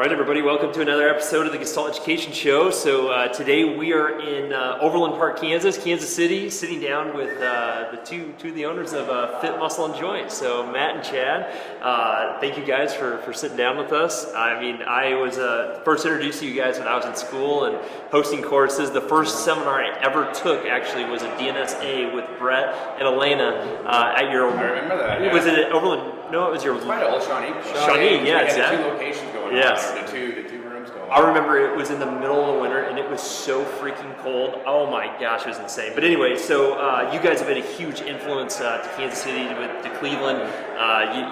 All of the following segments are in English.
All right, everybody, welcome to another episode of the Gestalt Education Show. So today we are in Overland Park, Kansas City, sitting down with the two of the owners of Fit Muscle and Joint. So Matt and Chad, thank you guys for sitting down with us. I mean, I was first introduced to you guys when I was in school and hosting courses. The first seminar I ever took actually was a DNSA with Brett and Elena at your. I remember that. Yeah. Was it at Overland? No, it was your. It's probably old Shawnee. Shawnee, yeah, exactly. Two locations going yes. on, or the two rooms going on. I remember it was in the middle of the winter and it was so freaking cold. Oh my gosh, it was insane. But anyway, so you guys have been a huge influence to Kansas City, to Cleveland.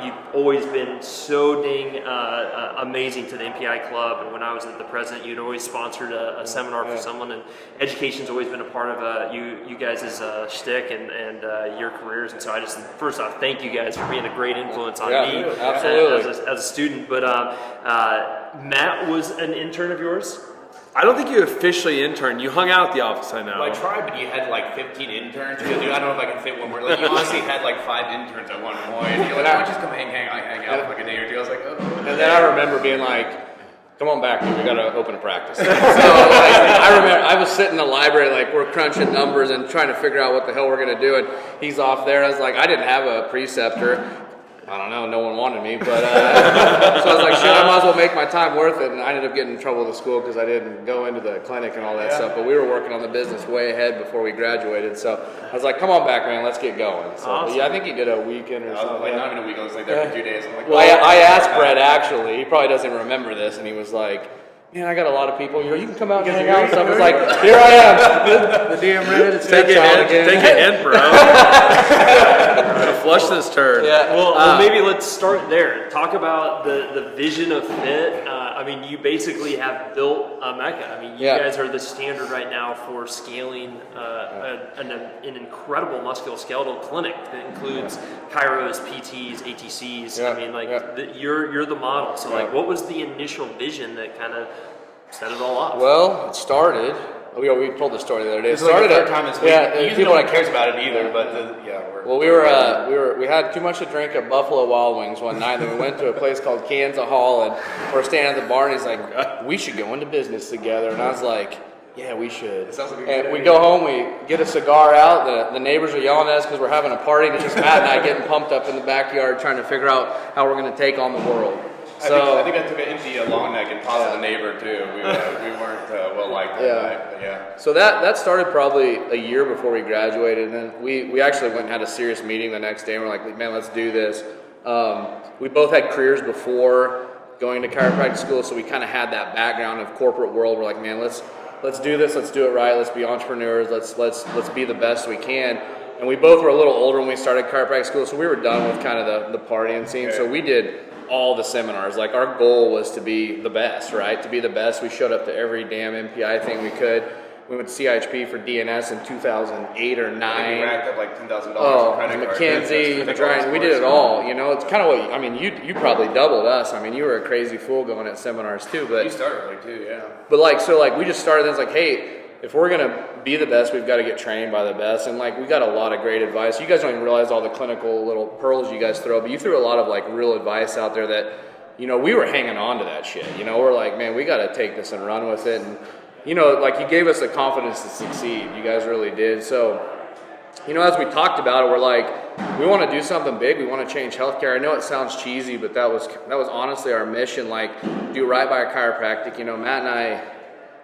You've always been so dang amazing to the MPI club. And when I was the president, you'd always sponsored a seminar for someone. And education's always been a part of you guys' shtick and your careers. And so I just, first off, thank you guys for being a great influence on me as a student. But Matt was an intern of yours? I don't think you officially interned. You hung out at the office, I know. Well, I tried, but you had like 15 interns. Dude, I don't know if I can fit one more. Like, you honestly had like 5 interns at one point. And you're like, why don't you just come hang out for like a day or two? I was like, oh. And then I remember being like, come on back, dude, we gotta open a practice. So I remember I was sitting in the library, like we're crunching numbers and trying to figure out what the hell we're gonna do. And he's off there. I was like, I didn't have a preceptor. I don't know, no one wanted me, but so I was like, shit, I might as well make my time worth it. And I ended up getting in trouble with the school because I didn't go into the clinic and all that stuff. But we were working on the business way ahead before we graduated. So I was like, come on back, man, let's get going. So awesome. Yeah, I think he did a weekend or something. Like, not even a week, I was like there for 2 days. I'm like, well, I asked Brett actually, he probably doesn't remember this, and he was like, man, I got a lot of people. You can come out and hang out and stuff. I was like, here I am. The DM rented. It's Take a hint, bro. Flush this turd. Yeah. Well, maybe let's start there. Talk about the vision of Fit. I mean, you basically have built a mecca. I mean, you guys are the standard right now for scaling an incredible musculoskeletal clinic that includes chiros, PTs, ATCs. Yeah. I mean, like you're the model. So, like, what was the initial vision that kind of set it all off? Well, it started. We told the story the other day. It started at time. Usually no one cares about it either, but we had too much to drink at Buffalo Wild Wings one night. Then we went to a place called Kansas Hall, and we're standing at the bar, and he's like, "We should go into business together." And I was like, "Yeah, we should." It sounds like a good and idea. we go home, we get a cigar out. The neighbors are yelling at us because we're having a party, and it's just Matt and I getting pumped up in the backyard, trying to figure out how we're going to take on the world. I think I took an empty long neck and tossed the neighbor too. We weren't well liked that night, but yeah. So that started probably a year before we graduated, and then we actually went and had a serious meeting the next day, and we're like, man, let's do this. We both had careers before going to chiropractic school, so we kind of had that background of corporate world. We're like, man, let's do this, let's do it right, let's be entrepreneurs, let's be the best we can. And we both were a little older when we started chiropractic school, so we were done with kind of the partying scene. Okay. So we did all the seminars. Like, our goal was to be the best, right? To be the best. We showed up to every damn MPI thing we could. We went to CIHP for DNS in 2008 or 9. We racked up like $10,000 in credit cards. McKenzie, we did it all. You know, it's kind of what, I mean, you probably doubled us. I mean, you were a crazy fool going at seminars too. But you started early too, yeah. But we just started, and it's like, hey, if we're going to be the best, we've got to get trained by the best. And we got a lot of great advice. You guys don't even realize all the clinical little pearls you guys throw, but you threw a lot of real advice out there that, we were hanging on to that shit. We're like, man, we got to take this and run with it. And, you gave us the confidence to succeed. You guys really did. So, as we talked about it, we're like, we want to do something big. We want to change healthcare. I know it sounds cheesy, but that was honestly our mission. Do right by our chiropractic. Matt and I,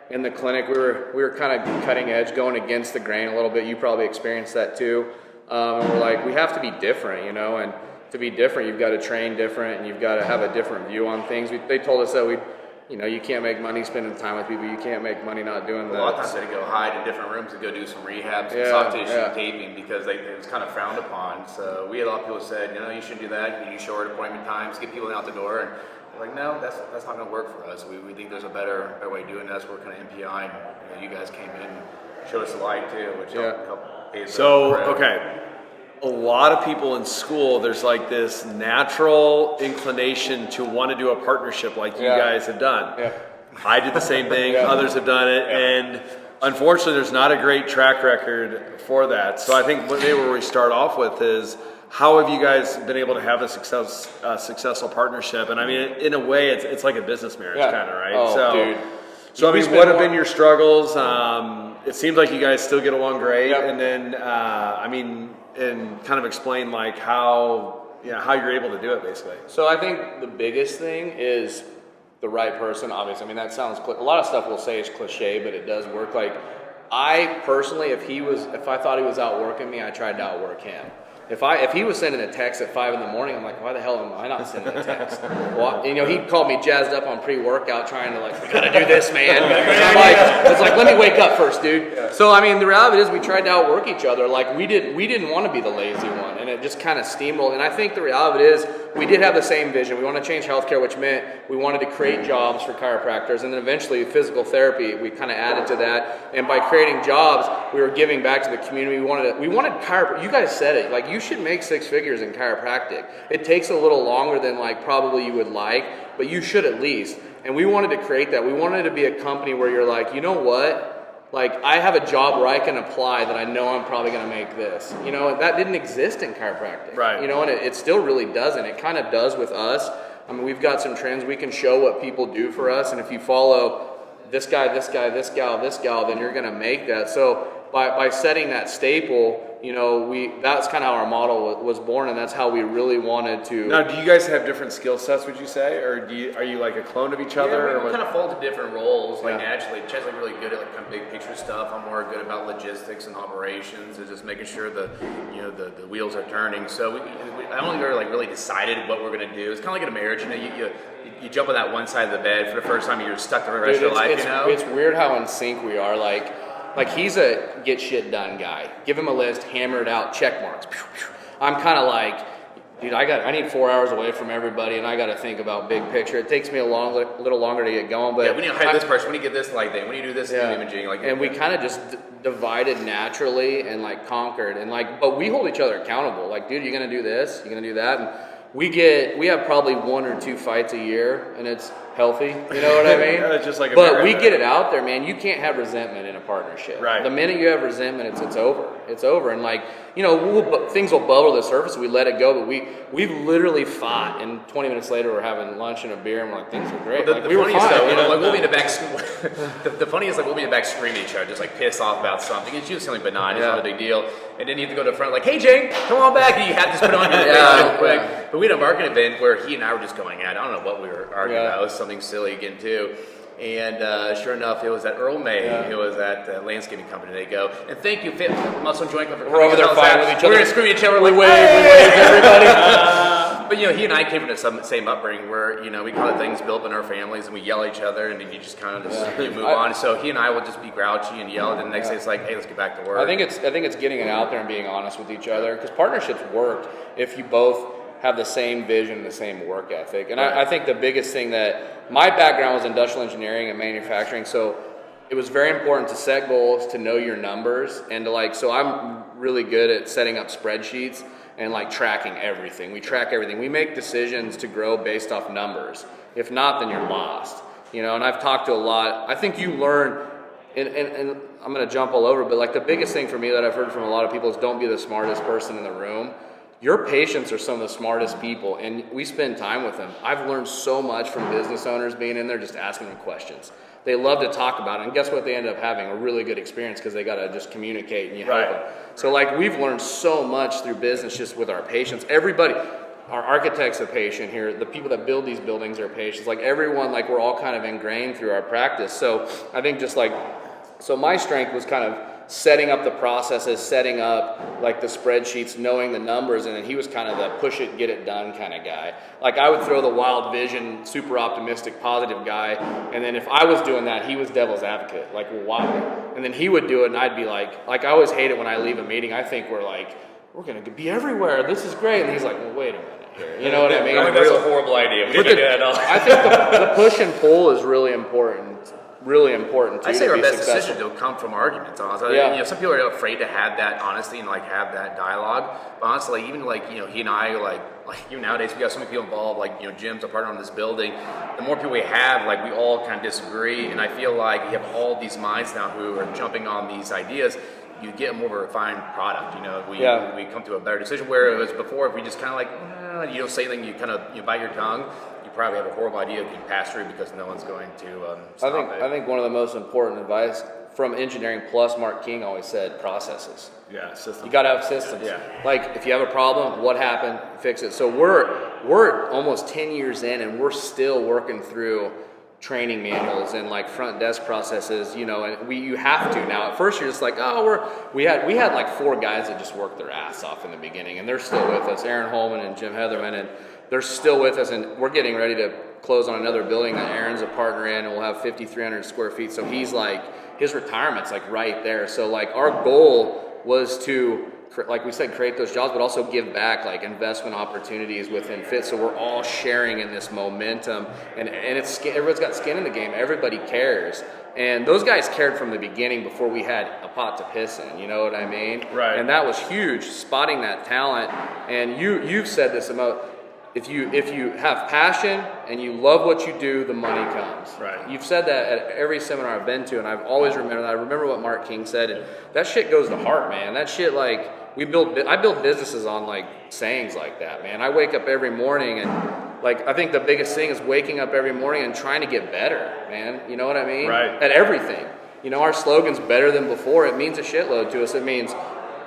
in the clinic, we were kind of cutting edge, going against the grain a little bit. You probably experienced that too. And we're like, we have to be different, and to be different, you've got to train different, and you've got to have a different view on things. They told us that you can't make money spending time with people. You can't make money not doing that. A lot of times they go hide in different rooms and go do some rehab, some soft tissue taping, because it was kind of frowned upon. So we had a lot of people who said, you shouldn't do that. You do short appointment times, get people out the door. And we're like, no, that's not going to work for us. We think there's a better way of doing that. That's where kind of MPI, and you guys came in and showed us the light too, which helped pay us. Okay. A lot of people in school, there's this natural inclination to want to do a partnership like you guys have done. Yeah. I did the same thing. Others have done it. Yeah. And unfortunately, there's not a great track record for that. So I think where we start off with is how have you guys been able to have a successful partnership? And I mean, in a way, it's like a business marriage kind of, right? Oh, dude. So I mean, what have been your struggles? It seems like you guys still get along great. Yep. And then, I mean, and kind of explain like how you're able to do it, basically. So I think the biggest thing is the right person. Obviously, I mean that sounds a lot of stuff we'll say is cliche, but it does work. Like I personally, if I thought he was outworking me, I tried to outwork him. If he was sending a text at 5 a.m, I'm like, why the hell am I not sending a text? Well, he called me jazzed up on pre-workout, trying to like, we gotta do this, man. It's like, let me wake up first, dude. Yeah. So I mean, the reality is, we tried to outwork each other. Like we didn't want to be the lazy one, and it just kind of steamrolled. And I think the reality is, we did have the same vision. We want to change healthcare, which meant we wanted to create jobs for chiropractors, and then eventually physical therapy. We kind of added to that, and by creating jobs, we were giving back to the community. We wanted chiropractic. You guys said it. Like, you should make 6 figures in chiropractic. It takes a little longer than like probably you would like, but you should at least. And we wanted to create that. We wanted to be a company where you're like, you know what? Like, I have a job where I can apply that I know I'm probably going to make this. That didn't exist in chiropractic. Right. And it still really doesn't. It kind of does with us. I mean, we've got some trends. We can show what people do for us. And if you follow this guy, this guy, this gal, then you're going to make that. So by setting that staple, that's kind of how our model was born, and that's how we really wanted to. Now, do you guys have different skill sets, would you say, or are you like a clone of each other? Yeah, we kind of fall into different roles. Like naturally, Chet's like really good at like kind of big picture stuff. I'm more good about logistics and operations, and just making sure the wheels are turning. So I only like really decided what we're gonna do. It's kind of like in a marriage. You jump on that one side of the bed for the first time, and you're stuck the rest of your life. It's weird how in sync we are. Like he's a get shit done guy. Give him a list, hammer it out, check marks. I'm kind of like, dude, I need 4 hours away from everybody, and I got to think about big picture. It takes me a little longer to get going, but we need to hire this person. We need to get this like thing. We need to do this imaging. And we kind of just divided naturally and like conquered, and but we hold each other accountable. Like, dude, you're gonna do this, you're gonna do that, and we have probably 1 or 2 fights a year, and it's healthy, you know what I mean? It's just like but we get it out there, man. You can't have resentment in a partnership. Right. The minute you have resentment, it's over. It's over. And things will bubble to the surface. We let it go, but we've literally fought, and 20 minutes later we're having lunch and a beer, and we're like, things are great. Well, the funniest though, we'll be in the back. The funniest, we'll be in the back screaming at each other, just like pissed off about something. It's usually something benign. It's not a big deal. And then you have to go to the front, like, hey, Jane, come on back. And you have to put on your face real quick. But we had a marketing event where he and I were just going at it. I don't know what we were arguing about. It was something silly again, too. And sure enough, it was at Earl May. It was at the landscaping company. They go, and thank you, Fit Muscle and Joint Club. We're over there fighting with each other. We're screaming at each other. We wave everybody. But he and I came from the same upbringing where we call it things built in our families, and we yell at each other, and then you just kind of move on. So he and I will just be grouchy and yell, and then the next day it's like, hey, let's get back to work. I think it's getting it out there and being honest with each other, because partnerships work if you both have the same vision, the same work ethic. And I think the biggest thing that my background was industrial engineering and manufacturing, so it was very important to set goals, to know your numbers, and to so I'm really good at setting up spreadsheets and tracking everything. We track everything. We make decisions to grow based off numbers. If not, then you're lost. And I've talked to a lot. I think you learn, and I'm going to jump all over, but the biggest thing for me that I've heard from a lot of people is don't be the smartest person in the room. Your patients are some of the smartest people, and we spend time with them. I've learned so much from business owners being in there, just asking them questions. They love to talk about it, and guess what? They end up having a really good experience because they got to just communicate and you help them. So we've learned so much through business just with our patients. Everybody, our architect's a patient here. The people that build these buildings are patients. Everyone, we're all kind of ingrained through our practice. So I think so my strength was kind of setting up the processes, setting up the spreadsheets, knowing the numbers, and then he was kind of the push it, get it done kind of guy. I would throw the wild vision, super optimistic, positive guy, and then if I was doing that, he was devil's advocate. Well, why? And then he would do it, and I'd be like I always hate it when I leave a meeting. I think we're going to be everywhere. This is great. And he's like, well, wait a minute here. You know what I mean? I think that's a horrible idea. We can't do that at all. I think the push and pull is really important. Really important too. I say to our be best successful. decisions don't come from arguments. Honestly. Some people are afraid to have that honesty and have that dialogue. But honestly, even he and I nowadays we got so many people involved. Jim's a partner on this building. The more people we have, we all kind of disagree. And I feel like you have all these minds now who are jumping on these ideas. you get more of a refined product. We come to a better decision, where it was before, if we just kind of like, you don't say anything, you bite your tongue, you probably have a horrible idea you pass through because no one's going to stop it. I think one of the most important advice from engineering plus Mark King always said processes. Yeah, systems. You got to have systems. Yeah. Like if you have a problem, what happened? Fix it. So we're almost 10 years in, and we're still working through training manuals and like front desk processes. And you have to now. At first, you're just like, we had like 4 guys that just worked their ass off in the beginning, and they're still with us. Aaron Holman and Jim Heatherman, and they're still with us, and we're getting ready to close on another building that Aaron's a partner in, and we'll have 5,300 square feet. So he's like, his retirement's like right there. So like our goal was to, like we said, create those jobs, but also give back like investment opportunities within F.I.T. So we're all sharing in this momentum, and everyone's got skin in the game. Everybody cares. And those guys cared from the beginning before we had a pot to piss in, you know what I mean? Right. And that was huge, spotting that talent. And you've said this about, if you have passion and you love what you do, the money comes. Right. You've said that at every seminar I've been to, and I've always remembered that. I remember what Mark King said, and that shit goes to heart, man. That shit, like, I build businesses on like sayings like that, man. I wake up every morning, and like I think the biggest thing is waking up every morning and trying to get better, man. You know what I mean? Right. At everything. Our slogan's better than before. It means a shitload to us. It means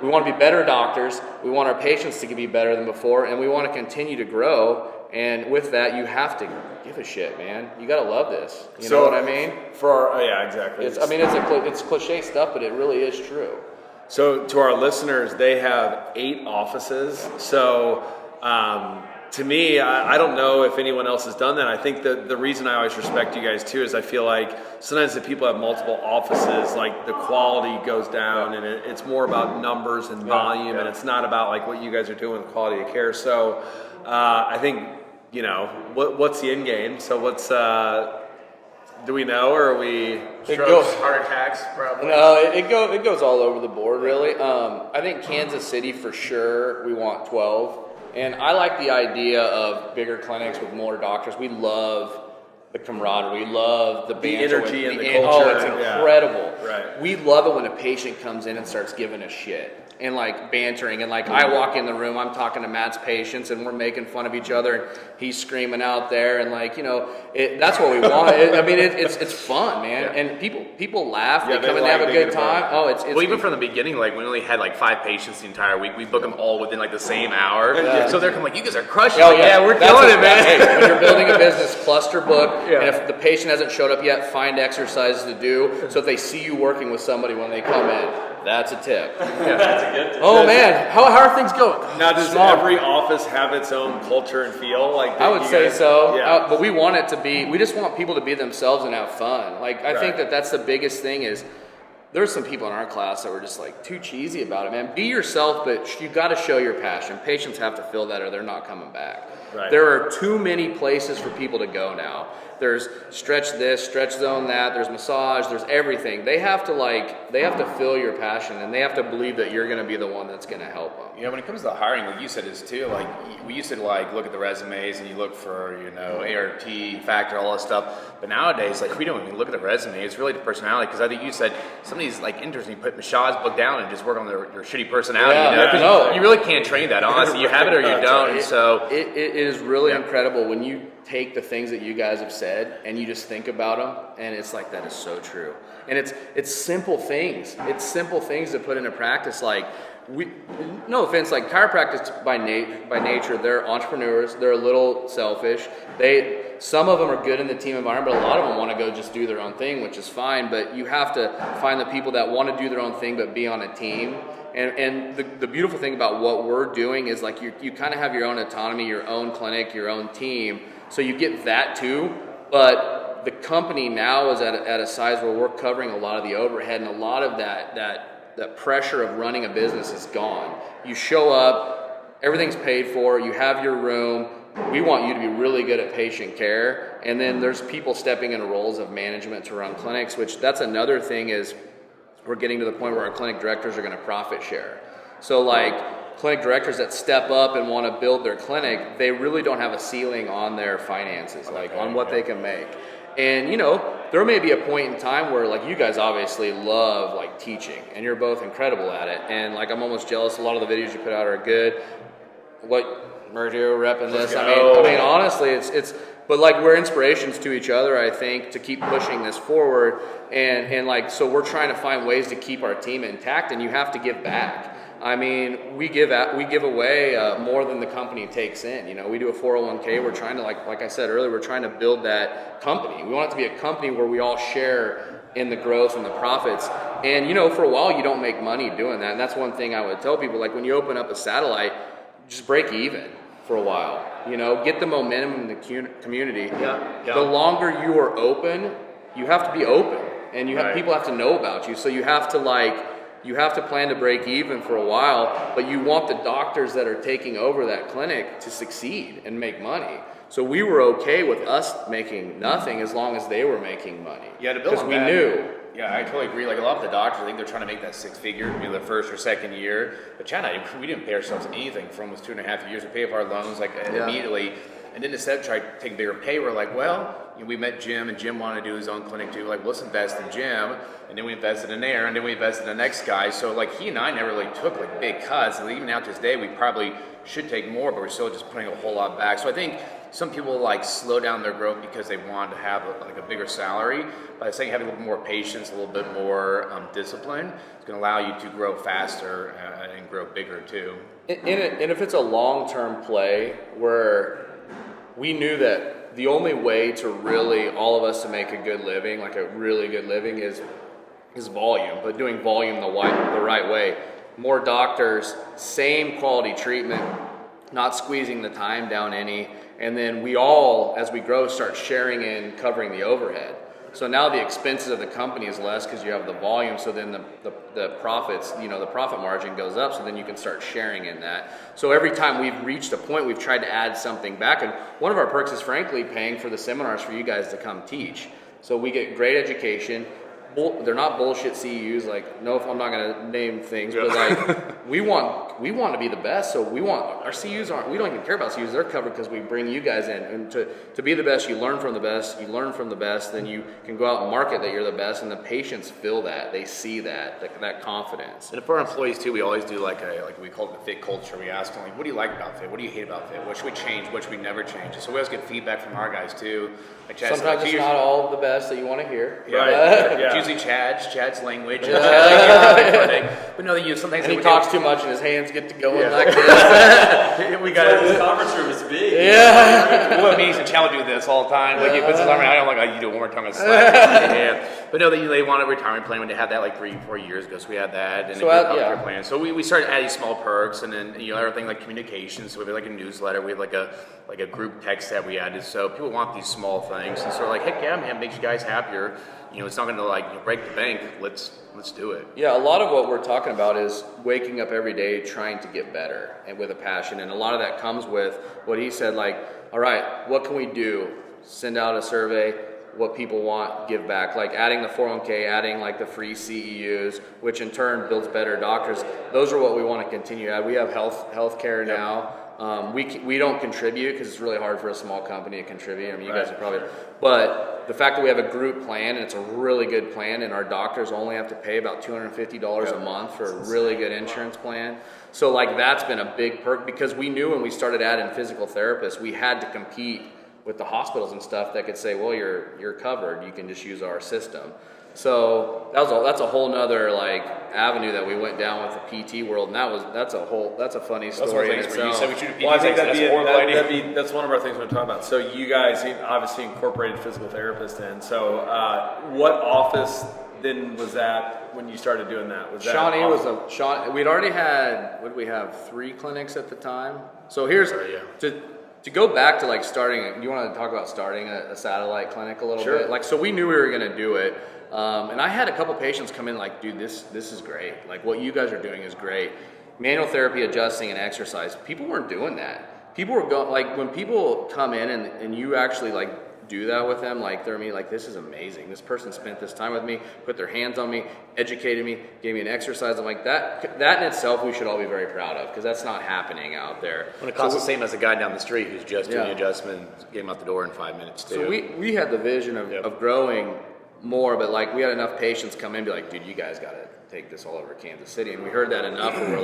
we want to be better doctors. We want our patients to be better than before, and we want to continue to grow. And with that, you have to give a shit, man. You gotta love this. You know what I mean? Yeah, exactly. It's cliche stuff, but it really is true. So to our listeners, they have 8 offices. So to me, I don't know if anyone else has done that. I think that the reason I always respect you guys too is I feel like sometimes if people have multiple offices, like the quality goes down, and it's more about numbers and volume, and it's not about like what you guys are doing with quality of care. So I think, what's the end game? So what's do we know, or are we strokes, heart attacks, probably? No, it goes all over the board, really. I think Kansas City for sure. We want 12. And I like the idea of bigger clinics with more doctors. We love the camaraderie. We love the banter, energy and the culture. Oh, it's incredible. Yeah. Right. We love it when a patient comes in and starts giving us shit and like bantering. And like I walk in the room, I'm talking to Matt's patients, and we're making fun of each other, and he's screaming out there, and like that's what we want. It's fun, man. Yeah. And people laugh. Yeah, they come in to have a good time. Oh, it's well, even from the beginning, like we only had like 5 patients the entire week. We book them all within like the same hour. Yeah. So they're coming like, you guys are crushing. Oh, it. Yeah, we're doing it, man. Hey, when you're building a business, cluster book, Yeah. and if the patient hasn't showed up yet, find exercises to do. So if they see you working with somebody when they come in, that's a tip. That's a good tip. Oh man, how are things going? Now, does every office have its own culture and feel? Like I would say so, Yeah. but we want it to be. We just want people to be themselves and have fun. Like I think that's the biggest thing is. There's some people in our class that were just like too cheesy about it, man. Be yourself, but you got to show your passion. Patients have to feel that, or they're not coming back. Right. There are too many places for people to go now. There's stretch this, stretch zone that. There's massage. There's everything. They have to feel your passion, and they have to believe that you're going to be the one that's going to help them. When it comes to hiring, what you said is too, like we used to like look at the resumes and you look for, ART, factor, all that stuff. But nowadays, like we don't even look at the resume. It's really the personality. Because I think you said some of these like interns, you put Mashaw's book down and just work on their shitty personality. No. You really can't train that. Honestly, you have it or you don't. It is really incredible when you take the things that you guys have said and you just think about them, and it's like that is so true. And it's simple things. It's simple things to put into practice. Like no offense, like chiropractors by nature, they're entrepreneurs. They're a little selfish. Some of them are good in the team environment, but a lot of them want to go just do their own thing, which is fine. But you have to find the people that want to do their own thing but be on a team. And the beautiful thing about what we're doing is like you kind of have your own autonomy, your own clinic, your own team. So you get that too, but the company now is at a size where we're covering a lot of the overhead, and a lot of that pressure of running a business is gone. You show up, everything's paid for, you have your room. We want you to be really good at patient care, and then there's people stepping into roles of management to run clinics, which that's another thing is we're getting to the point where our clinic directors are going to profit share. So like clinic directors that step up and want to build their clinic, they really don't have a ceiling on their finances, like on what they can make. And there may be a point in time where like you guys obviously love like teaching and you're both incredible at it. And like I'm almost jealous. A lot of the videos you put out are good. What Mergio repping this? I mean honestly it's but like we're inspirations to each other, I think, to keep pushing this forward. And like so we're trying to find ways to keep our team intact, and you have to give back. I mean, we give away more than the company takes in. We do a 401k. We're trying to, like I said earlier, we're trying to build that company. We want it to be a company where we all share in the growth and the profits. And for a while, you don't make money doing that. And that's one thing I would tell people. Like when you open up a satellite, just break even for a while. Get the momentum in the community. Yeah. The longer you are open, you have to be open, and people have to know about you. So you have to plan to break even for a while, but you want the doctors that are taking over that clinic to succeed and make money. So we were okay with us making nothing as long as they were making money. Yeah, to build because on we that, knew. Yeah, I totally agree. Like a lot of the doctors, I think they're trying to make that 6-figure, the first or second year. But Chad and I, we didn't pay ourselves anything for almost 2.5 years. We paid off our loans immediately. And then instead of trying to take bigger pay, we're like, well, we met Jim, and Jim wanted to do his own clinic too. Like, let's invest in Jim, and then we invested in Aaron, and then we invested in the next guy. So like he and I never really took like big cuts. And even now to this day, we probably should take more, but we're still just putting a whole lot back. So I think some people like slow down their growth because they want to have a bigger salary. But I think having a little bit more patience, a little bit more discipline, is going to allow you to grow faster and grow bigger too. And if it's a long-term play where we knew that the only way to really all of us to make a good living, like a really good living, is volume, but doing volume the right way. More doctors, same quality treatment, not squeezing the time down any, and then we all, as we grow, start sharing in covering the overhead. So now the expenses of the company is less because you have the volume, so then the profits, the profit margin goes up, so then you can start sharing in that. So every time we've reached a point, we've tried to add something back, and one of our perks is frankly paying for the seminars for you guys to come teach. So we get great education. They're not bullshit CEUs, like, no, I'm not going to name things, but like, we want to be the best, so we want, our CEUs we don't even care about CEUs, they're covered because we bring you guys in, and to be the best, you learn from the best, then you can go out and market that you're the best, and the patients feel that, they see that confidence. And for our employees too, we always do like we call it the fit culture. We ask them, like, what do you like about fit? What do you hate about fit? What should we change? What should we never change? So we always get feedback from our guys too. Like Chad sometimes it's not all the best that you want to hear. Right. Usually Chad's language. But no, sometimes and he talks too much and his hands get to going like this. We got this conference room is big. Yeah. Well, me and Chad would do this all the time. Like he puts his arm around, I'm like, oh, you do it one more time, I'm slap. But no, they want a retirement plan when they had that like 3-4 years ago. So we had that and a healthcare plan. So we started adding small perks, and then everything like communications. So we had like a newsletter. We had like a group text that we added. So people want these small things, and so we're like, heck yeah, man, makes you guys happier. It's not going to break the bank. Let's do it. Yeah, a lot of what we're talking about is waking up every day trying to get better and with a passion, and a lot of that comes with what he said. Like, all right, what can we do? Send out a survey. What people want, give back. Like adding the 401k, adding like the free CEUs, which in turn builds better doctors. Those are what we want to continue to add. We have healthcare now. We don't contribute because it's really hard for a small company to contribute. I mean, you guys are probably, but the fact that we have a group plan, and it's a really good plan, and our doctors only have to pay about $250 a month for a really good insurance plan. So like that's been a big perk, because we knew when we started adding physical therapists, we had to compete with the hospitals and stuff that could say, well, you're covered, you can just use our system. So that's a whole nother like avenue that we went down with the PT world, and that's a funny story in itself. You said we should do PT. Well, I think that's that's one of our things we're talking about. So you guys obviously incorporated physical therapists in. So what office then was that when you started doing that? Was that Shawnee we'd already had, what did we have, 3 clinics at the time? So here's to go back to like starting. You want to talk about starting a satellite clinic a little bit? Like, so we knew we were going to do it. And I had a couple patients come in like, dude, this is great. Like what you guys are doing is great. Manual therapy, adjusting, and exercise. People weren't doing that. People were going, like when people come in and you actually like do that with them, like they're me, like this is amazing. This person spent this time with me, put their hands on me, educated me, gave me an exercise. I'm like that in itself we should all be very proud of, because that's not happening out there. When it costs the same as a guy down the street who's just doing the adjustment, get him out the door in 5 minutes too. So we had the vision of growing more, but like we had enough patients come in and be like, dude, you guys got to take this all over Kansas City. And we heard that enough and we're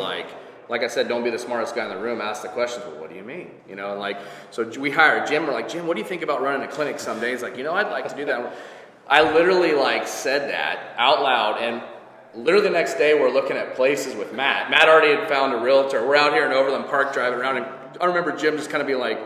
like I said, don't be the smartest guy in the room, ask the questions. Well, what do you mean? You know, and like, so we hired Jim. We're like, Jim, what do you think about running a clinic someday? He's like, you know, I'd like to do that. I literally like said that out loud, and literally the next day we're looking at places with Matt. Matt already had found a realtor. We're out here in Overland Park driving around, and I remember Jim just kind of being like,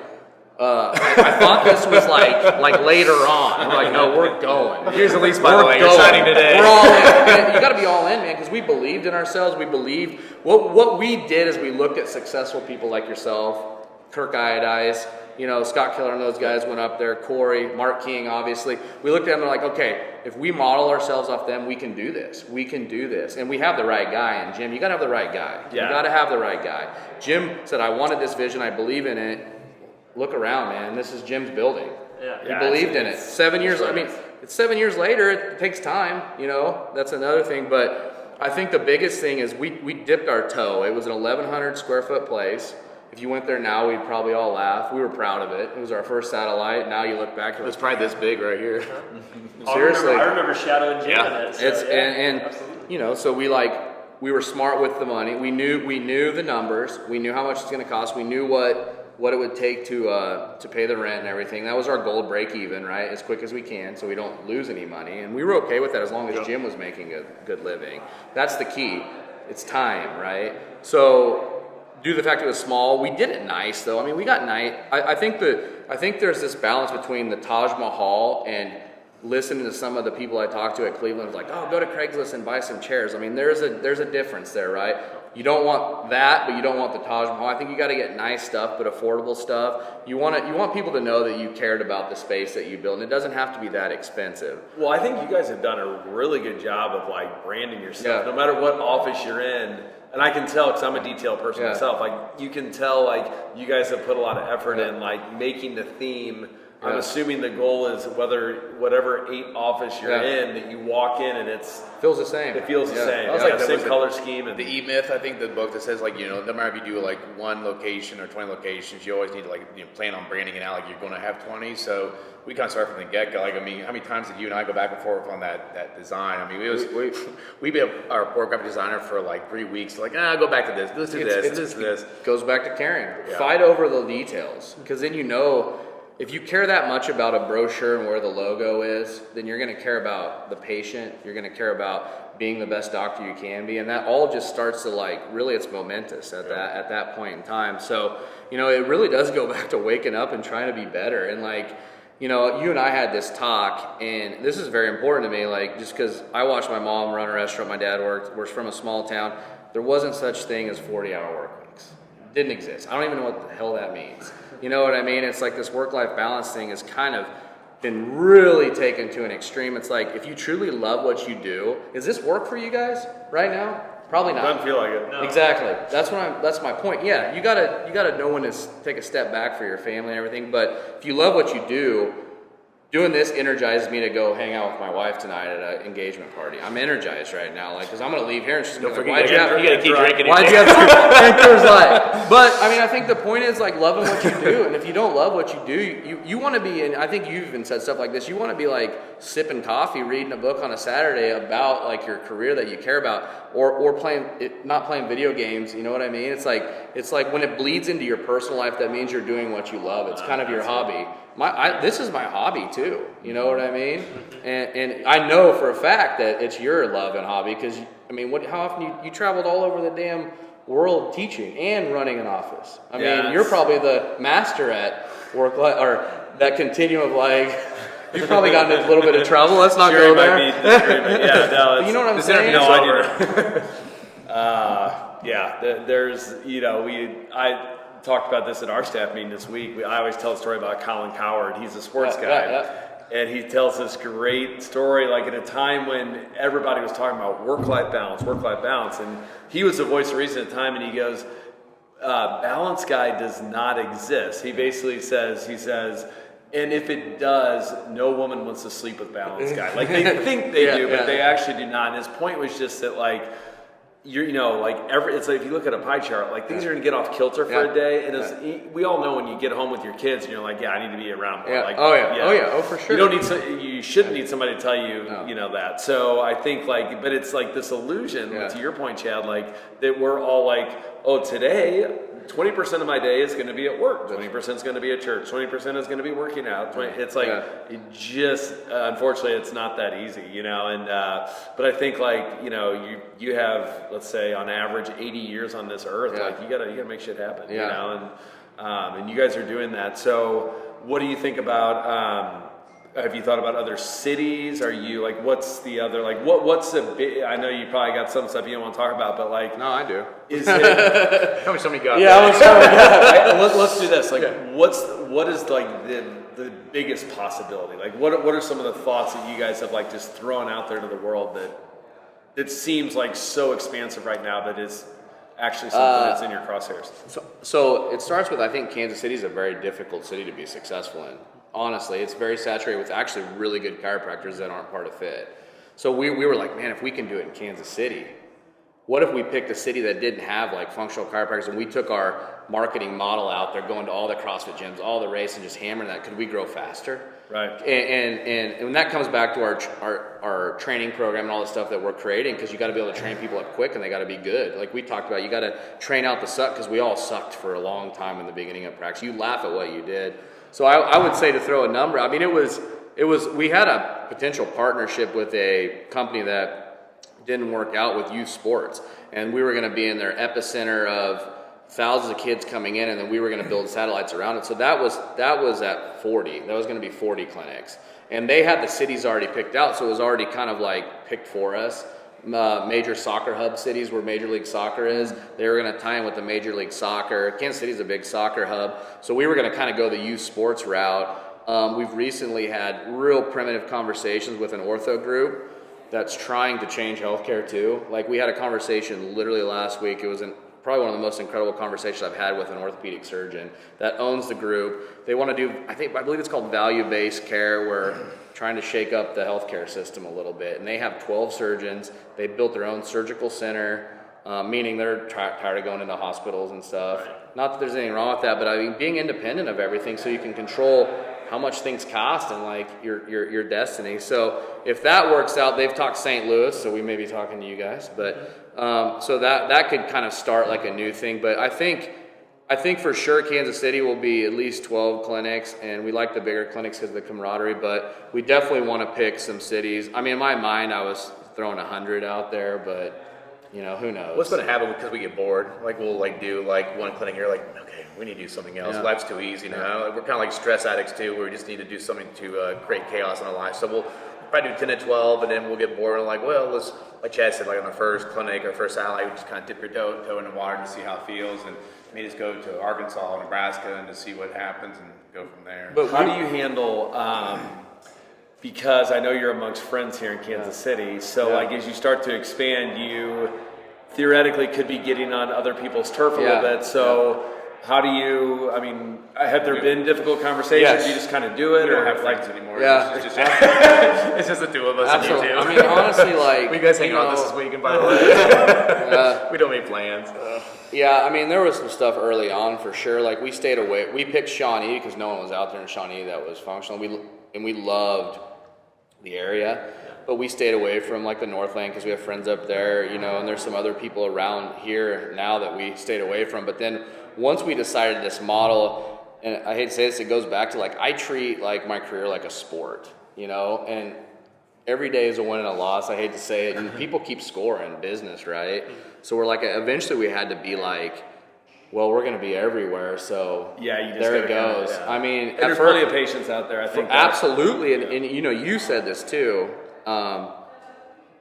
I thought this was like later on. We're like, no, we're going. Here's the lease, by the way. You're signing today. We're all in. Man, you got to be all in, man, because we believed in ourselves. We believed. What we did is we looked at successful people like yourself, Kirk Iodice, you know, Scott Killer and those guys went up there, Corey, Mark King, obviously. We looked at them and like, okay, if we model ourselves off them, we can do this. We can do this. And we have the right guy. And Jim, you got to have the right guy. Yeah. You got to have the right guy. Jim said, I wanted this vision. I believe in it. Look around, man. This is Jim's building. Yeah. He believed in it. 7 years. I mean, it's 7 years later. It takes time. You know, that's another thing. But I think the biggest thing is we dipped our toe. It was an 1,100 square foot place. If you went there now, we'd probably all laugh. We were proud of it. It was our first satellite. Now you look back, It was probably this big right here. Seriously. I remember shadowing Jim in it. So, It's and you know, so we were smart with the money. We knew the numbers. We knew how much it's going to cost. We knew what it would take to pay the rent and everything. That was our goal, break even, right, as quick as we can, so we don't lose any money. And we were okay with that as long as Jim was making a good living. That's the key. It's time, right? So, due to the fact it was small, we did it nice though. I mean, we got nice. I think there's this balance between the Taj Mahal and listening to some of the people I talked to at Cleveland, like, oh, go to Craigslist and buy some chairs. I mean, there's a difference there, right? You don't want that, but you don't want the Taj Mahal. I think you got to get nice stuff, but affordable stuff. You want people to know that you cared about the space that you build, and it doesn't have to be that expensive. Well, I think you guys have done a really good job of like branding yourself, no matter what office you're in. And I can tell, because I'm a detail person myself, like you can tell like you guys have put a lot of effort in like making the theme. I'm assuming the goal is whatever 8 office you're in, that you walk in and it feels the same. It feels the same. I was It's like, the same color scheme. And the E-Myth, I think the book that says like, you know, no matter if you do like 1 location or 20 locations, you always need to like, you know, plan on branding it out like you're going to have 20. So we kind of start from the get-go. Like, I mean, how many times did you and I go back and forth on that design? I mean, we've been our board graphic designer for like 3 weeks. Like, go back to this. Let's do this. It goes back to caring. Yeah. Fight over the details, because then you know. If you care that much about a brochure and where the logo is, then you're going to care about the patient. You're going to care about being the best doctor you can be, and that all just starts to like really, it's momentous at that point in time. So, you know, it really does go back to waking up and trying to be better. And like, you know, you and I had this talk, and this is very important to me. Like, just because I watched my mom run a restaurant, my dad works from a small town. There wasn't such thing as 40-hour work weeks. It didn't exist. I don't even know what the hell that means. You know what I mean? It's like this work-life balance thing has kind of been really taken to an extreme. It's like, if you truly love what you do, is this work for you guys right now? Probably not. Doesn't feel like it. No. Exactly. That's my point. Yeah, you gotta know when to take a step back for your family and everything. But if you love what you do, doing this energizes me to go hang out with my wife tonight at an engagement party. I'm energized right now, like, because I'm going to leave here and she's going to be like, you got to keep drinking. Why'd you have to drink Coors Light? But, I mean, I think the point is, like, loving what you do. And if you don't love what you do, you want to be, and I think you've even said stuff like this, you want to be, like, sipping coffee, reading a book on a Saturday about, like, your career that you care about, or not playing video games, you know what I mean? It's like when it bleeds into your personal life, that means you're doing what you love. It's kind of your hobby. This is my hobby too, you know what I mean? And I know for a fact that it's your love and hobby, because, I mean, how often you traveled all over the damn world teaching and running an office. I mean, you're probably the master at work, or that continuum of like, you've probably gotten in a little bit of trouble. Let's not go there. You know what I'm saying? There's, you know, I talked about this at our staff meeting this week. I always tell a story about Colin Powell. He's a sports guy. And he tells this great story, like at a time when everybody was talking about work-life balance. And he was the voice of reason at the time, and he goes, balance guy does not exist. He basically says, And if it does, no woman wants to sleep with Balance Guy. Like they think they do, but they actually do not. And his point was just that like, it's like if you look at a pie chart, like things are gonna get off kilter for a day, and we all know when you get home with your kids and you're like, I need to be around more. Like, for sure. You shouldn't need somebody to tell you, that. So I think like, but it's like this illusion, to your point, Chad, like that we're all like, today 20% of my day is going to be at work, 20% is going to be at church, 20% is going to be working out. It's like, it just, unfortunately, it's not that easy, and, but I think like, you have, let's say on average 80 years on this earth, like you gotta make shit happen, and you guys are doing that. So what do you think about, have you thought about other cities? Are you like, what's the other, like, what's the big, I know you probably got some stuff you don't want to talk about, but like. No, I do. Is it. How much somebody got? Let's do this. Like, what is like the biggest possibility? Like, what are some of the thoughts that you guys have like just thrown out there to the world that seems like so expansive right now that is actually something that's in your crosshairs? So it starts with, I think Kansas City is a very difficult city to be successful in. Honestly, it's very saturated with actually really good chiropractors that aren't part of F.I.T. So we were like, man, if we can do it in Kansas City, what if we picked a city that didn't have like functional chiropractors and we took our marketing model out there, going to all the CrossFit gyms, all the race, and just hammering that? Could we grow faster? Right. And when that comes back to our training program and all the stuff that we're creating, because you got to be able to train people up quick and they got to be good. Like we talked about, you got to train out the suck, because we all sucked for a long time in the beginning of practice. You laugh at what you did. So I would say, to throw a number, I mean, we had a potential partnership with a company that didn't work out with youth sports, and we were going to be in their epicenter of thousands of kids coming in, and then we were going to build satellites around it. So that was at 40. That was going to be 40 clinics, and they had the cities already picked out, so it was already kind of like picked for us. Major soccer hub cities where Major League Soccer is. They were going to tie in with the Major League Soccer. Kansas City is a big soccer hub, so we were going to kind of go the youth sports route. We've recently had real primitive conversations with an ortho group that's trying to change healthcare too. Like we had a conversation literally last week. It was probably one of the most incredible conversations I've had with an orthopedic surgeon that owns the group. They want to do, I believe it's called value-based care, where trying to shake up the healthcare system a little bit. And they have 12 surgeons. They built their own surgical center, meaning they're tired of going into hospitals and stuff. Right. Not that there's anything wrong with that, but I mean, being independent of everything so you can control how much things cost and like your destiny. So if that works out, they've talked St. Louis, so we may be talking to you guys, but so that could kind of start like a new thing. But I think for sure Kansas City will be at least 12 clinics, and we like the bigger clinics because of the camaraderie, but we definitely want to pick some cities. I mean, in my mind, I was throwing 100 out there, but who knows? What's going to happen because we get bored? Like we'll like do like one clinic here, like, okay, we need to do something else. Yeah. Life's too easy now. We're kind of like stress addicts too, where we just need to do something to create chaos in our life. So we'll probably do 10 to 12, and then we'll get bored and like, well, let's, like Chad said, like on our first clinic, our first satellite, we just kind of dip your toe in the water and see how it feels, and maybe just go to Arkansas, Nebraska, and to see what happens and go from there. But how do you handle, because I know you're amongst friends here in Kansas City, so like as you start to expand, you theoretically could be getting on other people's turf a little bit, so how do you, I mean, have there been difficult conversations? Yes. You just kind of do it? We don't have friends anymore. Yeah. It's just the two of us. Absolutely. And you two. I mean, honestly, like, we guys hanging out this weekend, by the way. We don't make plans. Yeah, I mean, there was some stuff early on for sure. Like we stayed away. We picked Shawnee because no one was out there in Shawnee that was functional. We loved the area, but we stayed away from like the Northland because we have friends up there, and there's some other people around here now that we stayed away from. But then once we decided this model, and I hate to say this, it goes back to like I treat like my career like a sport, and every day is a win and a loss. I hate to say it, and people keep score in business, right? So we're like, eventually we had to be like, well, we're going to be everywhere, so there it goes. I mean, and there's plenty of patients out there, I think. Absolutely, and you said this too.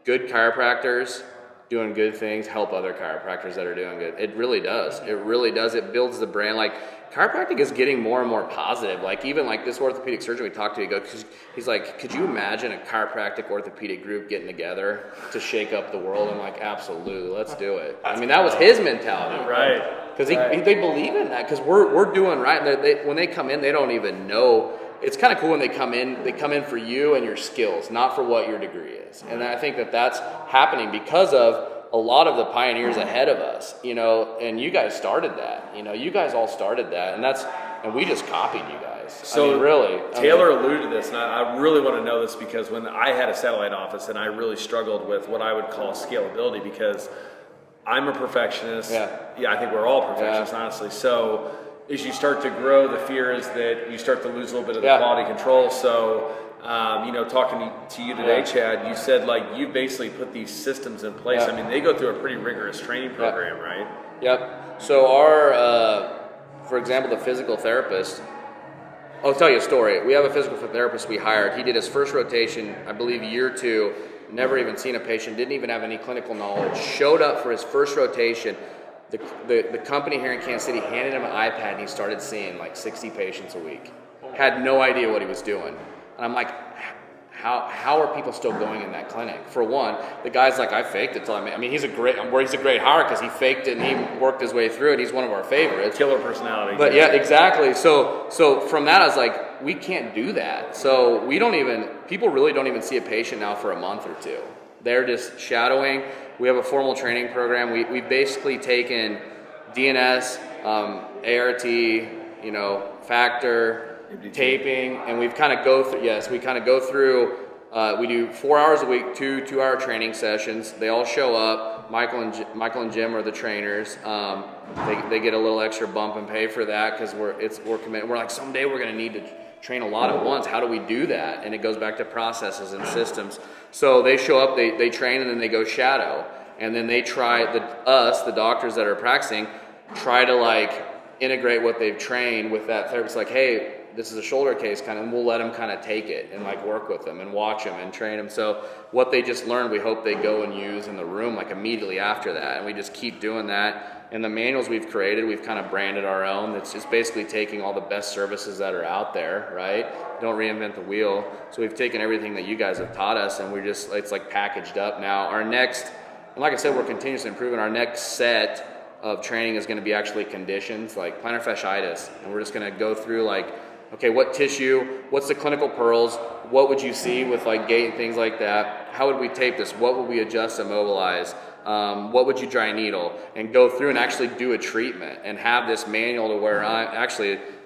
Good chiropractors doing good things help other chiropractors that are doing good. It really does. It really does. It builds the brand. Like chiropractic is getting more and more positive. Like even like this orthopedic surgeon we talked to, he's like, could you imagine a chiropractic orthopedic group getting together to shake up the world? I'm like, absolutely, let's do it. I mean, that was his mentality, right? Because they believe in that. Because we're doing right. When they come in, they don't even know it's kind of cool when they come in for you and your skills, not for what your degree is. And I think that's happening because of a lot of the pioneers ahead of us, you know, and you guys started that, you know, you guys all started that, and we just copied you guys. So I mean, really, Taylor alluded to this, and I really want to know this because when I had a satellite office, and I really struggled with what I would call scalability, because I'm a perfectionist. Yeah, I think we're all perfectionists, honestly. So as you start to grow, the fear is that you start to lose a little bit of the quality control. So, you know, talking to you today, Chad, you said like you basically put these systems in place. I mean, they go through a pretty rigorous training program, right? Yep. So for example, the physical therapist, I'll tell you a story. We have a physical therapist we hired. He did his first rotation, I believe year 2, never even seen a patient, didn't even have any clinical knowledge, showed up for his first rotation. The company here in Kansas City handed him an iPad and he started seeing like 60 patients a week. Had no idea what he was doing. And I'm like, how are people still going in that clinic? For one, the guy's like, I faked it till I mean, he's a great hire because he faked it and he worked his way through it. He's one of our favorites. Killer personality. But yeah, exactly. So from that, I was like, we can't do that. So people really don't even see a patient now for a month or two. They're just shadowing. We have a formal training program. We've basically taken DNS, ART, you know, factor, taping, and we've kind of go through, we do 4 hours a week, 2-hour training sessions. They all show up. Michael and Jim are the trainers. They get a little extra bump and pay for that because we're committed. We're like, someday we're going to need to train a lot at once. How do we do that? And it goes back to processes and systems. So they show up, they train, and then they go shadow. And then they try, the doctors that are practicing, try to like integrate what they've trained with that therapist. Like, hey, this is a shoulder case kind of, and we'll let them kind of take it and like work with them and watch them and train them. So what they just learned, we hope they go and use in the room like immediately after that. And we just keep doing that. And the manuals we've created, we've kind of branded our own. It's just basically taking all the best services that are out there, right? Don't reinvent the wheel. So we've taken everything that you guys have taught us and it's like packaged up now. Our next, and like I said, we're continuously improving. Our next set of training is going to be actually conditions like plantar fasciitis. And we're just going to go through like, okay, what tissue, what's the clinical pearls, what would you see with like gait and things like that? How would we tape this? What would we adjust and mobilize? What would you dry needle? And go through and actually do a treatment and have this manual to where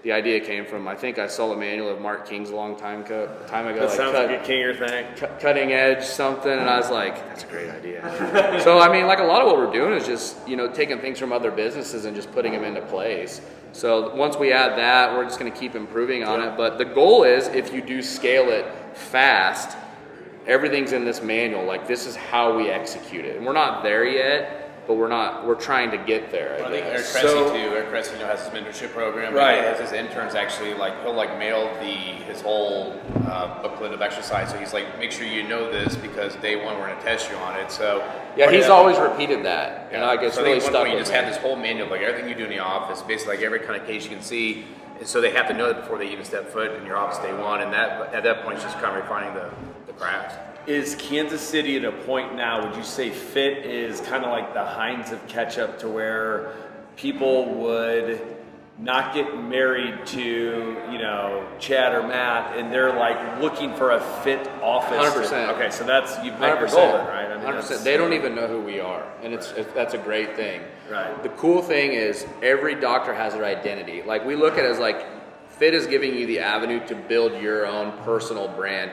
the idea came from, I think I saw the manual of Mark King's a long time ago. That sounds like a Kinger thing. Cutting edge something, and I was like, that's a great idea. So I mean, like a lot of what we're doing is just, you know, taking things from other businesses and just putting them into place. So once we add that, we're just going to keep improving on it. But the goal is, if you do scale it fast, everything's in this manual. Like, this is how we execute it. And we're not there yet, but we're trying to get there. I think Eric Cressy too, has his mentorship program. Right. He has his interns actually, like, he'll like mail his whole booklet of exercise. So he's like, make sure you know this because day one we're going to test you on it. So yeah, he's always repeated that. Yeah. And I guess really stuck with you just have this whole manual, like everything you do in the office, basically like every kind of case you can see. And so they have to know it before they even step foot in your office day one. And that at that point, it's just kind of refining the craft. Is Kansas City at a point now, would you say F.I.T is kind of like the Heinz of ketchup, to where people would not get married to, you know, Chad or Matt, and they're like looking for a F.I.T office? 100%. Okay, so you've met your goal then, right? I mean, 100%. They don't even know who we are, and that's a great thing. Right. The cool thing is every doctor has their identity. Like, we look at it as like F.I.T is giving you the avenue to build your own personal brand.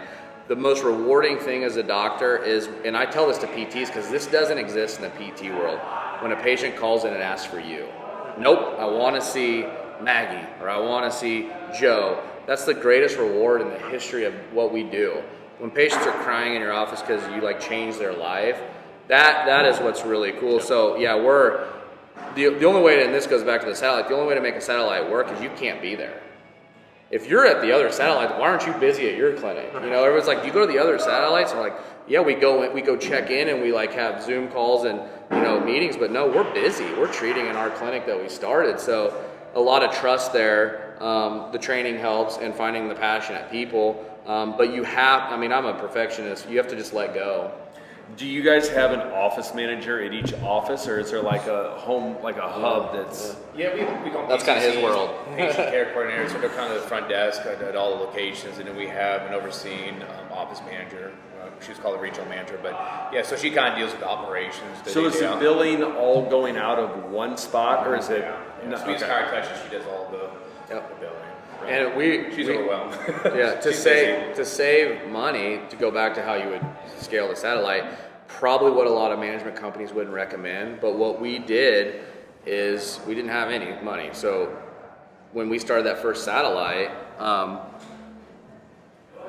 The most rewarding thing as a doctor is, and I tell this to PTs because this doesn't exist in the PT world, when a patient calls in and asks for you. Nope, I want to see Maggie, or I want to see Joe. That's the greatest reward in the history of what we do. When patients are crying in your office because you like changed their life, that is what's really cool. So yeah, we're the only way, and this goes back to the satellite, the only way to make a satellite work is you can't be there. If you're at the other satellite, why aren't you busy at your clinic? You know, everyone's like, do you go to the other satellites? And we're like, yeah, we go check in and we like have Zoom calls and, you know, meetings, but no, we're busy. We're treating in our clinic that we started. So a lot of trust there. The training helps, and finding the passionate people. But I'm a perfectionist. You have to just let go. Do you guys have an office manager at each office, or is there like a hub that's? Yeah, we call them That's kind of his ATCs, world. patient care coordinator. So they're kind of the front desk at all the locations, and then we have an overseeing office manager. She's called a regional manager, but yeah, so she kind of deals with operations. So is the billing all going out of one spot, or is it? Yeah. So we use Chiropractic. She does all the billing. Right. And she's overwhelmed. Yeah, to save money, to go back to how you would scale the satellite, probably what a lot of management companies wouldn't recommend. But what we did is we didn't have any money. So when we started that first satellite,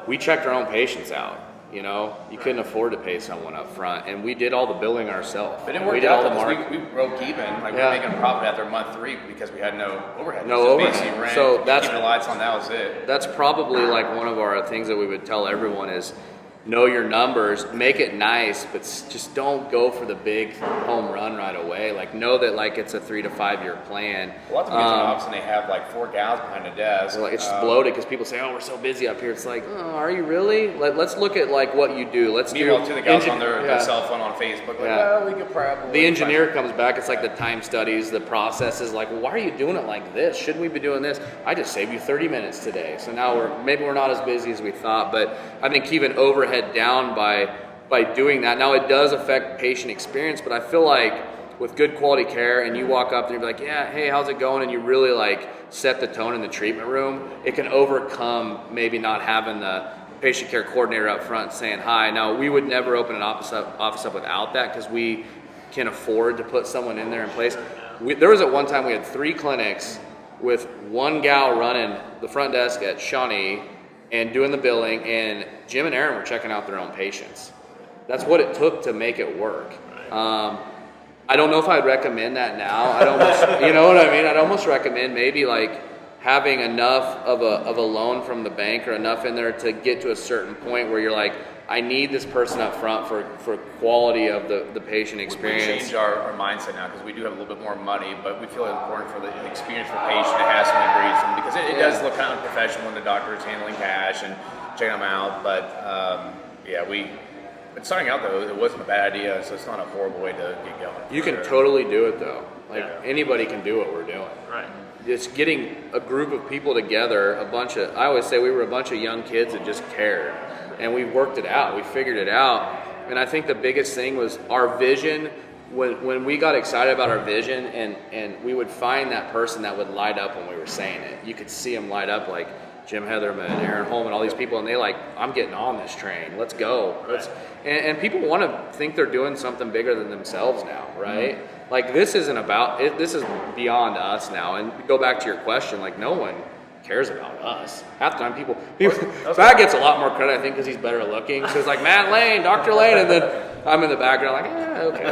we checked our own patients out. You know, you couldn't afford to pay someone up front, and we did all the billing ourselves. But it worked out because we broke even. Like we were making a profit after month 3 because we had no overhead. No overhead. Rent, so that's keeping the lights on. That was it. That's probably like one of our things that we would tell everyone is know your numbers, make it nice, but just don't go for the big home run right away. Like know that like it's a 3 to 5 year plan. A lot of people in the office and they have like 4 gals behind the desk. Like it's just bloated because people say, "Oh, we're so busy up here." It's like, "Oh, are you really?" Let's look at like what you do. Meanwhile, to the gals on their cell phone on Facebook, like, "Oh, we could probably." The engineer comes back. It's like the time studies, the processes. Like, well, why are you doing it like this? Shouldn't we be doing this? I just saved you 30 minutes today. So now we're not as busy as we thought. But I think keeping overhead down by doing that. Now it does affect patient experience, but I feel like with good quality care and you walk up and you're like, yeah, hey, how's it going? And you really like set the tone in the treatment room, it can overcome maybe not having the patient care coordinator up front saying hi. Now we would never open an office up without that because we can afford to put someone in there in place. There was at one time we had 3 clinics with one gal running the front desk at Shawnee and doing the billing, and Jim and Aaron were checking out their own patients. That's what it took to make it work. I don't know if I'd recommend that now. I'd almost, you know what I mean? I'd almost recommend maybe like having enough of a loan from the bank or enough in there to get to a certain point where you're like, I need this person up front for quality of the patient experience. We change our mindset now because we do have a little bit more money, but we feel it's important for the experience for the patient. It has some reason because it does look kind of professional when the doctor is handling cash and checking them out. But but starting out though, it wasn't a bad idea, so it's not a horrible way to get going. You can totally do it though. Like anybody can do what we're doing. Right. Just getting a group of people together, I always say we were a bunch of young kids that just cared. And we worked it out. We figured it out. And I think the biggest thing was our vision. When we got excited about our vision and we would find that person that would light up when we were saying it. You could see them light up like Jim Heatherman, Aaron Holman, all these people. And they like, I'm getting on this train. Let's go. And people want to think they're doing something bigger than themselves now, right? Mm-hmm. Like this isn't about it. This is beyond us now. And go back to your question, like no one cares about us. Half the time people Matt gets a lot more credit, I think, because he's better looking. So it's like Matt Lane, Dr. Lane, and then I'm in the background like, okay.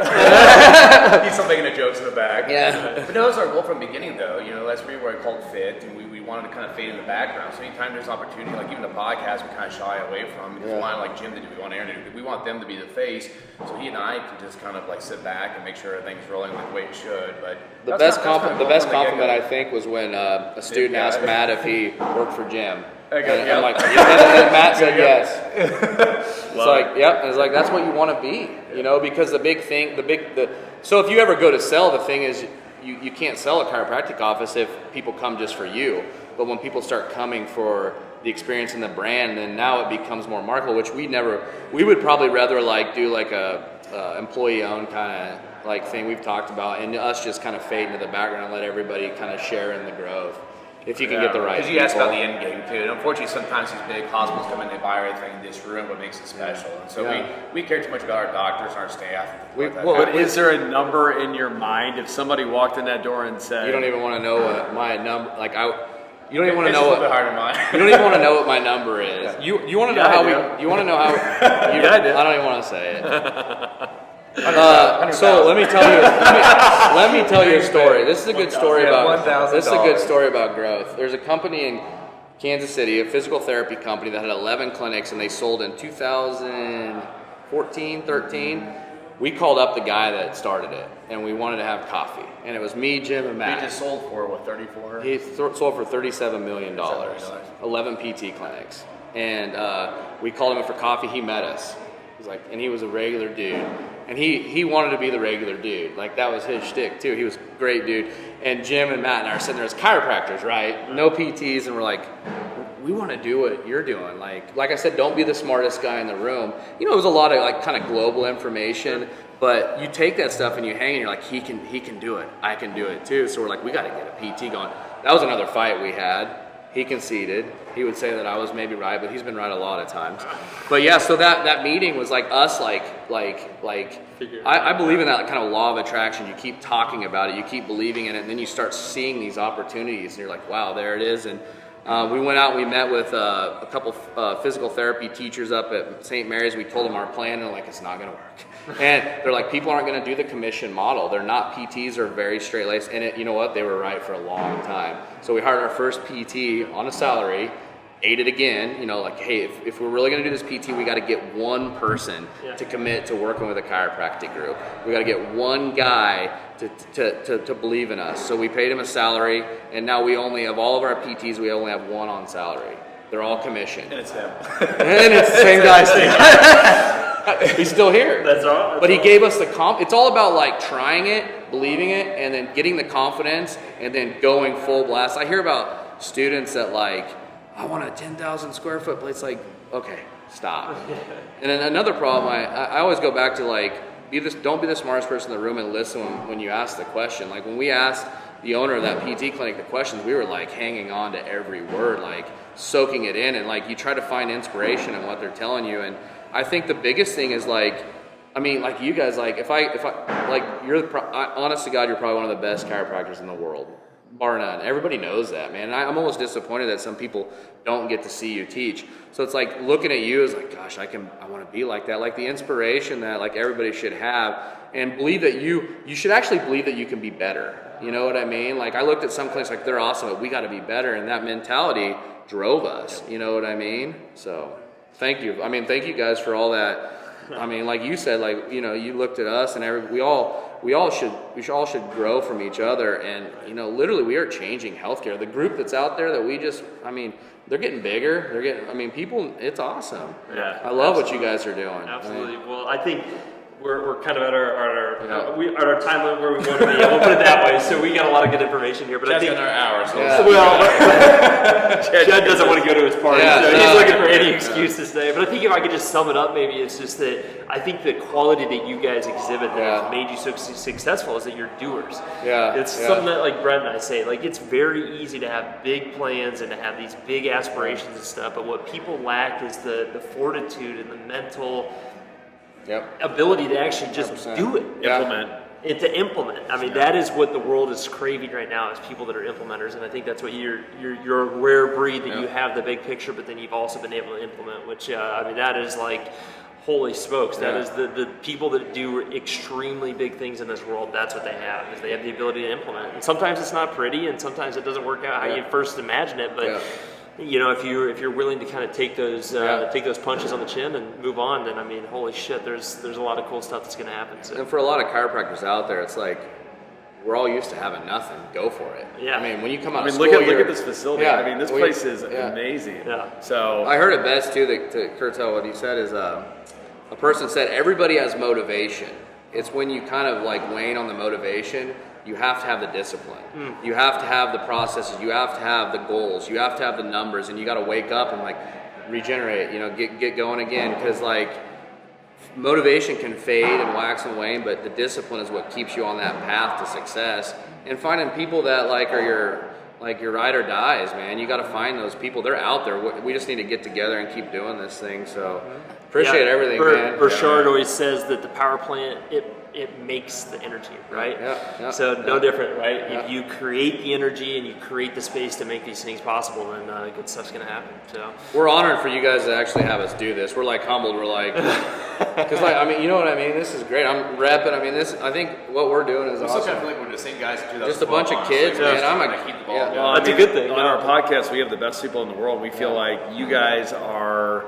He's still making the jokes in the back. Yeah. But that was our goal from the beginning though. You know, that's really where I called F.I.T, and we wanted to kind of fade in the background. So anytime there's opportunity, like even the podcast, we kind of shy away from because we want like Jim to do, we want Aaron to do, we want them to be the face. So he and I can just kind of like sit back and make sure everything's rolling the way it should. But the best compliment I think was when a student asked Matt if he worked for Jim. And I'm like, and Matt said yes. It's like, yep. And it's like, that's what you want to be, you know, because so if you ever go to sell, the thing is you can't sell a chiropractic office if people come just for you. But when people start coming for the experience and the brand, then now it becomes more marketable, which we would probably rather like do like a employee-owned kind of like thing we've talked about, and us just kind of fade into the background and let everybody kind of share in the growth. If you can get the right because you asked about the end game too. And unfortunately, sometimes these big hospitals come in, they buy everything in this room, what makes it special. And so we care too much about our doctors and our staff. But is there a number in your mind if somebody walked in that door and said, you don't even want to know what my number, like you don't even want to know what. It's a little bit harder than mine. You don't even want to know what my number is. You want to know how you want to know how. I don't even want to say it. So let me tell you a story. This is a good story about growth. There's a company in Kansas City, a physical therapy company that had 11 clinics, and they sold in 2014, 13. We called up the guy that started it, and we wanted to have coffee. And it was me, Jim, and Matt. He just sold for what, 34? He sold for $37 million. 11 PT clinics, and we called him in for coffee. He met us. He's like, and he was a regular dude. And he wanted to be the regular dude. Like, that was his shtick, too. He was a great dude. And Jim and Matt and I are sitting there as chiropractors, right? No PTs, and we're like, we want to do what you're doing. Like I said, don't be the smartest guy in the room. You know, it was a lot of, like, kind of global information. But you take that stuff and you hang and you're like, he can do it. I can do it, too. So we're like, we got to get a PT going. That was another fight we had. He conceded. He would say that I was maybe right, but he's been right a lot of times. But yeah, so that meeting was like us, I believe in that kind of law of attraction. You keep talking about it, you keep believing in it, and then you start seeing these opportunities, and you're like, wow, there it is. And we went out and we met with a couple physical therapy teachers up at St. Mary's. We told them our plan, and they're like, it's not going to work. And they're like, people aren't going to do the commission model. They're not PTs, are very straight-laced. And you know what? They were right for a long time. So we hired our first PT on a salary, ate it again, you know, like, hey, if we're really going to do this PT, we got to get one person to commit to working with a chiropractic group. We got to get one guy to believe in us. So we paid him a salary, and now we only, of all of our PTs, we only have one on salary. They're all commissioned. And it's him. And it's the same guy. He's still here. That's all. But he gave us the it's all about like trying it, believing it, and then getting the confidence, and then going full blast. I hear about students that like, I want a 10,000 square foot place. Like, okay, stop. And then another problem, I always go back to like, don't be the smartest person in the room and listen when you ask the question. Like when we asked the owner of that PT clinic the questions, we were like hanging on to every word, like soaking it in, and like you try to find inspiration in what they're telling you. And I think the biggest thing is like, I mean, like you guys, like if I like honest to God, you're probably one of the best chiropractors in the world, bar none. Everybody knows that, man. And I'm almost disappointed that some people don't get to see you teach. So it's like looking at you is like, gosh, I want to be like that. Like the inspiration that like everybody should have, and believe that you should actually believe that you can be better. You know what I mean? Like I looked at some clinics like they're awesome, but we got to be better, and that mentality drove us. You know what I mean? So thank you. I mean, thank you guys for all that. I mean, like you said, like, you know, you looked at us, and we all should grow from each other. And, you know, literally we are changing healthcare. The group that's out there that they're getting bigger. People, it's awesome. Yeah. I love what you guys are doing. Absolutely. Well, I think we're kind of at our time limit where we want to be. We'll put it that way. So we got a lot of good information here. But Chad's I think got our hours. Chad doesn't want to go to his party, so he's looking for any excuse to stay. But I think if I could just sum it up, maybe it's just that I think the quality that you guys exhibit that has made you so successful is that you're doers. It's something that like Brett and I say, like it's very easy to have big plans and to have these big aspirations and stuff, but what people lack is the fortitude and the mental ability to actually just do it. Implement. And to implement. I mean, that is what the world is craving right now, is people that are implementers. And I think that's what you're a rare breed, that you have the big picture, but then you've also been able to implement, which, that is like, holy smokes. That is the people that do extremely big things in this world. That's what they have, is they have the ability to implement. And sometimes it's not pretty, and sometimes it doesn't work out how you first imagine it, but you know, if you're willing to kind of take those punches on the chin and move on, then I mean, holy shit, there's a lot of cool stuff that's going to happen. So. And for a lot of chiropractors out there, it's like we're all used to having nothing. Go for it. Yeah. I mean, when you come out of look school, at this facility. I mean, this place is amazing. Yeah. So I heard it best too. To curtail what he said is a person said everybody has motivation. It's when you kind of like wane on the motivation. You have to have the discipline. You have to have the processes. You have to have the goals. You have to have the numbers, and you got to wake up and like regenerate. You know, get going again, because like motivation can fade and wax and wane, but the discipline is what keeps you on that path to success. And finding people that like are your ride or dies, man. You got to find those people. They're out there. We just need to get together and keep doing this thing. So appreciate everything, man. Burchard always says that the power plant, it makes the energy, right? So no different, right? If you create the energy and you create the space to make these things possible, then good stuff's gonna happen. So we're honored for you guys to actually have us do this. We're like humbled. We're like, because like, I mean, you know what I mean? This is great. I'm repping. I mean, I think what we're doing is awesome. I still kind of feel like we're the same guys in 2012. Just a bunch of kids, man. Keep the ball going. That's a good thing. On our podcast, we have the best people in the world. We feel like you guys are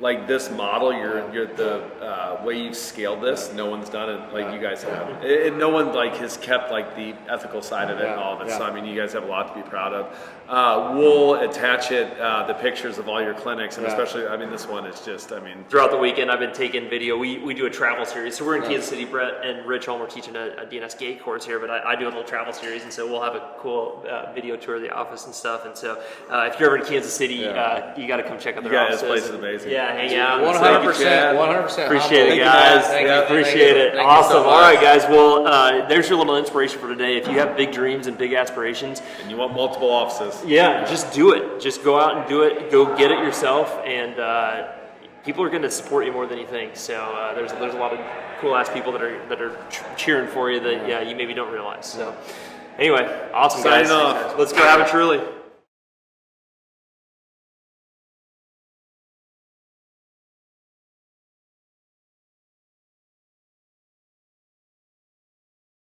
like this model, you're the way you've scaled this. No one's done it like you guys have. And no one like has kept like the ethical side of it and all of it. So I mean, you guys have a lot to be proud of. We'll attach it the pictures of all your clinics, and especially I mean this one is just throughout the weekend I've been taking video. We do a travel series, so we're in Kansas City. Brett and Rich Holm are teaching a DNS gate course here, but I do a little travel series, and so we'll have a cool video tour of the office and stuff. And so if you're ever in Kansas City, you got to come check out their offices. This place is amazing. Yeah, hang out. 100%. Appreciate it, guys. Appreciate it. Awesome. So all right, guys. Well, there's your little inspiration for today. If you have big dreams and big aspirations, and you want multiple offices, just do it. Just go out and do it. Go get it yourself, and people are going to support you more than you think. So there's a lot of cool ass people that are cheering for you that you maybe don't realize. So anyway, awesome guys. Signing off. Let's go have a truly.